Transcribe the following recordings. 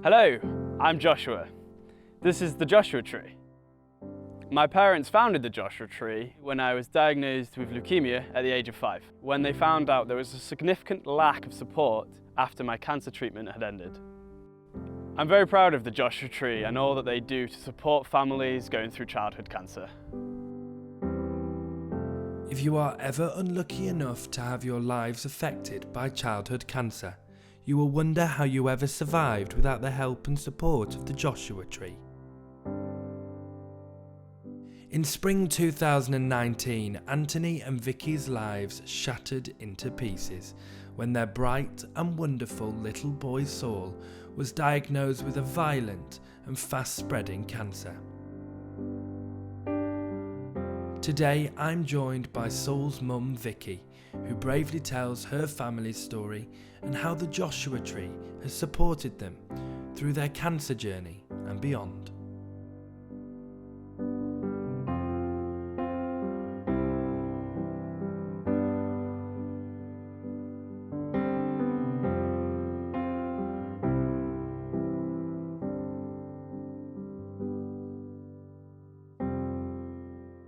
Hello, I'm Joshua. This is the Joshua Tree. My parents founded the Joshua Tree when I was diagnosed with leukemia at the age of 5, when they found out there was a significant lack of support after my cancer treatment had ended. I'm very proud of the Joshua Tree and all that they do to support families going through childhood cancer. If you are ever unlucky enough to have your lives affected by childhood cancer, you will wonder how you ever survived without the help and support of the Joshua Tree. In spring 2019, Anthony and Vicky's lives shattered into pieces when their bright and wonderful little boy Saul was diagnosed with a violent and fast-spreading cancer. Today I'm joined by Saul's mum Vicky, who bravely tells her family's story and how the Joshua Tree has supported them through their cancer journey and beyond.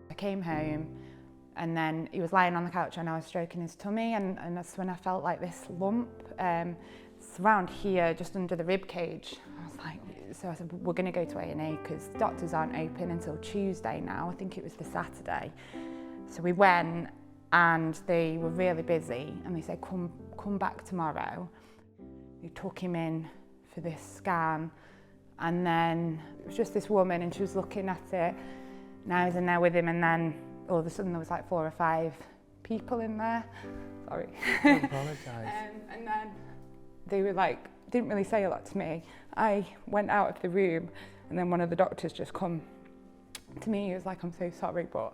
I came home and then he was lying on the couch and I was stroking his tummy and that's when I felt like this lump. It's around here, just under the rib cage. I was like, so I said, we're going to go to A&E because doctors aren't open until Tuesday now. I think it was the Saturday. So we went and they were really busy and they said, come back tomorrow. We took him in for this scan and then it was just this woman and she was looking at it. And I was in there with him and then all of a sudden there was like 4 or 5 people in there. Sorry. I apologise. And then they were like, didn't really say a lot to me. I went out of the room and then one of the doctors just come to me. He was like, I'm so sorry, but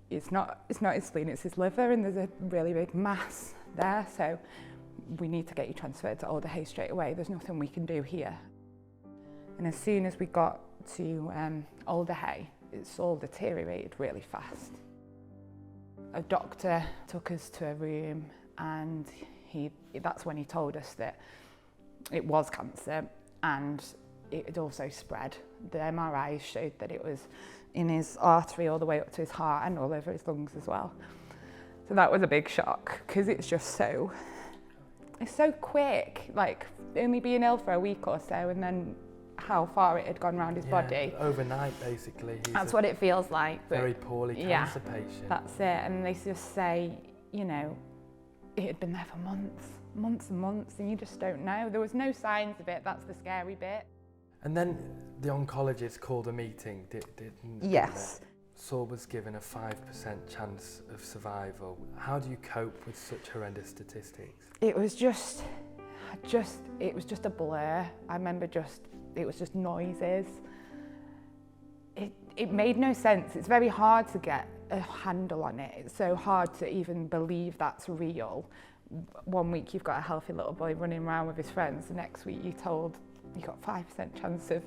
it's not his spleen, it's his liver and there's a really big mass there. So we need to get you transferred to Alder Hay straight away. There's nothing we can do here. And as soon as we got to Alder Hay, it's all deteriorated really fast. A doctor took us to a room and that's when he told us that it was cancer and it had also spread. The MRIs showed that it was in his artery all the way up to his heart and all over his lungs as well. So that was a big shock because it's so quick, like only being ill for a week or so and then how far it had gone around his body. Overnight, basically. That's what it feels like. But very poorly cancer patient. That's it. And they just say, you know, it had been there for months and months, and you just don't know. There was no signs of it. That's the scary bit. And then the oncologist called a meeting, didn't Yes. Saul was given a 5% chance of survival. How do you cope with such horrendous statistics? It was just a blur. I remember it was just noises. It made no sense. It's very hard to get a handle on it. It's so hard to even believe that's real. One week you've got a healthy little boy running around with his friends, the next week you're told you've got 5% chance of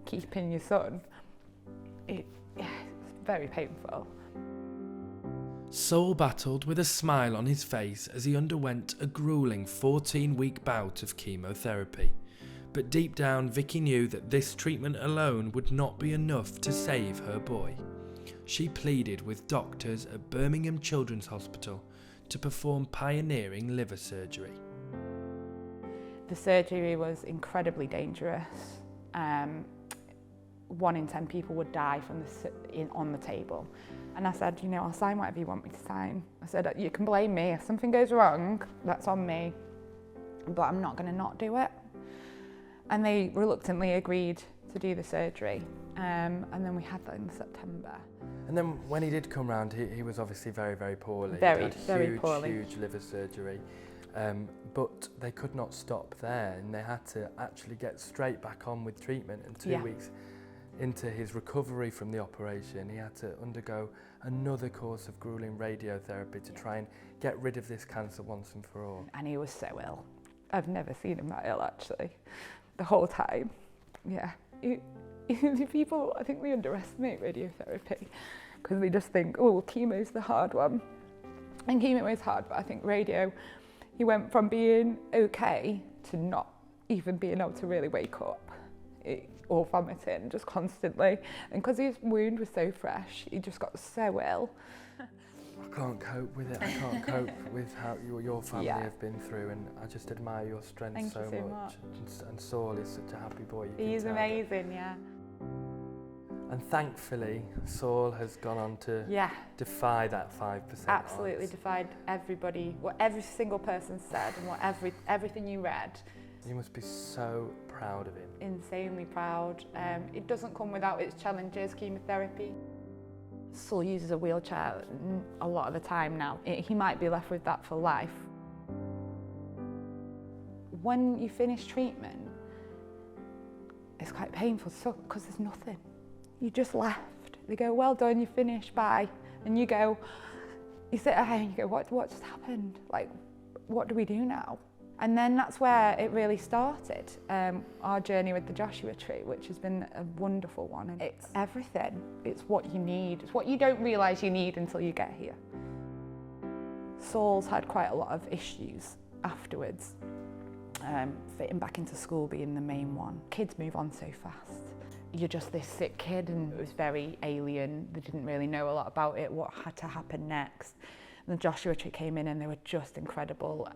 keeping your son. It's very painful. Saul battled with a smile on his face as he underwent a gruelling 14-week bout of chemotherapy. But deep down, Vicky knew that this treatment alone would not be enough to save her boy. She pleaded with doctors at Birmingham Children's Hospital to perform pioneering liver surgery. The surgery was incredibly dangerous. 1 in 10 people would die from on the table. And I said, you know, I'll sign whatever you want me to sign. I said, you can blame me. If something goes wrong, that's on me. But I'm not going to not do it. And they reluctantly agreed to do the surgery. And then we had that in September. And then when he did come round, he was obviously very, very poorly. Very huge, poorly. Huge liver surgery. But they could not stop there and they had to actually get straight back on with treatment. And 2 weeks into his recovery from the operation, he had to undergo another course of gruelling radiotherapy to try and get rid of this cancer once and for all. And he was so ill. I've never seen him that ill, actually. The whole time. Yeah. People, I think they underestimate radiotherapy because they just think, oh, chemo's the hard one. And chemo is hard, but I think radio, he went from being okay to not even being able to really wake up or vomiting just constantly. And because his wound was so fresh, he just got so ill. I can't cope with it. I can't cope with how your family have been through, and I just admire your strength. Thank so you so much. And Saul is such a happy boy. He's amazing, yeah. And thankfully, Saul has gone on to defy that 5%. Absolutely defied everybody, what every single person said, and what everything you read. You must be so proud of him. Insanely proud. It doesn't come without its challenges, chemotherapy. Saul uses a wheelchair a lot of the time now. He might be left with that for life. When you finish treatment, it's quite painful because there's nothing. You just left. They go, well done, you finished, bye. And you go, you sit at home and you go, what just happened? Like, what do we do now? And then that's where it really started, our journey with the Joshua Tree, which has been a wonderful one. And it's everything. It's what you need. It's what you don't realise you need until you get here. Saul's had quite a lot of issues afterwards, fitting back into school being the main one. Kids move on so fast. You're just this sick kid, and it was very alien. They didn't really know a lot about it, what had to happen next. And the Joshua Tree came in and they were just incredible.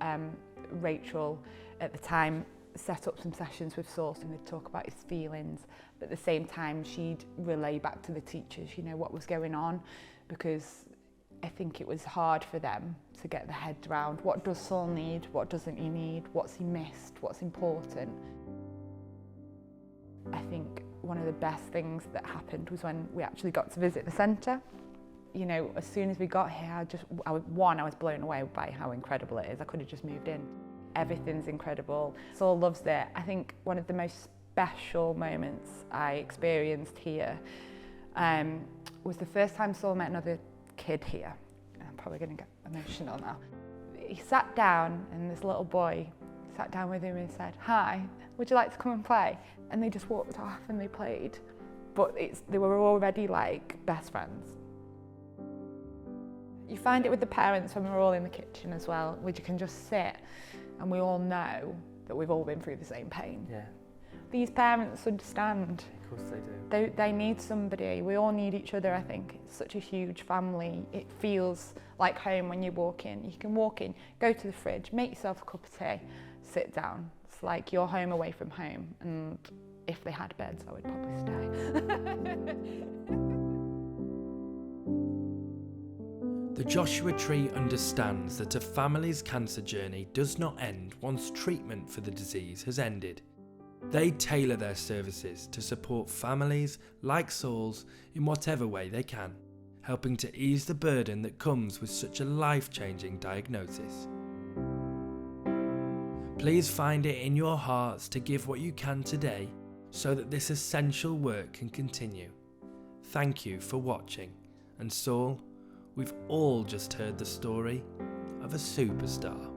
Rachel, at the time, set up some sessions with Saul and they'd talk about his feelings, but at the same time she'd relay back to the teachers, you know, what was going on, because I think it was hard for them to get their head around what does Saul need, what doesn't he need, what's he missed, what's important. I think one of the best things that happened was when we actually got to visit the centre. You know, as soon as we got here, I was blown away by how incredible it is. I could have just moved in. Everything's incredible. Saul loves it. I think one of the most special moments I experienced here was the first time Saul met another kid here. I'm probably going to get emotional now. He sat down and this little boy sat down with him and said, "Hi, would you like to come and play?" And they just walked off and they played. But they were already like best friends. You find it with the parents when we're all in the kitchen as well, where you can just sit and we all know that we've all been through the same pain. Yeah. These parents understand. Of course they do. They need somebody. We all need each other, I think. It's such a huge family. It feels like home when you walk in. You can walk in, go to the fridge, make yourself a cup of tea, sit down. It's like you're home away from home. And if they had beds, I would probably stay. The Joshua Tree understands that a family's cancer journey does not end once treatment for the disease has ended. They tailor their services to support families like Saul's in whatever way they can, helping to ease the burden that comes with such a life-changing diagnosis. Please find it in your hearts to give what you can today so that this essential work can continue. Thank you for watching, and Saul, we've all just heard the story of a superstar.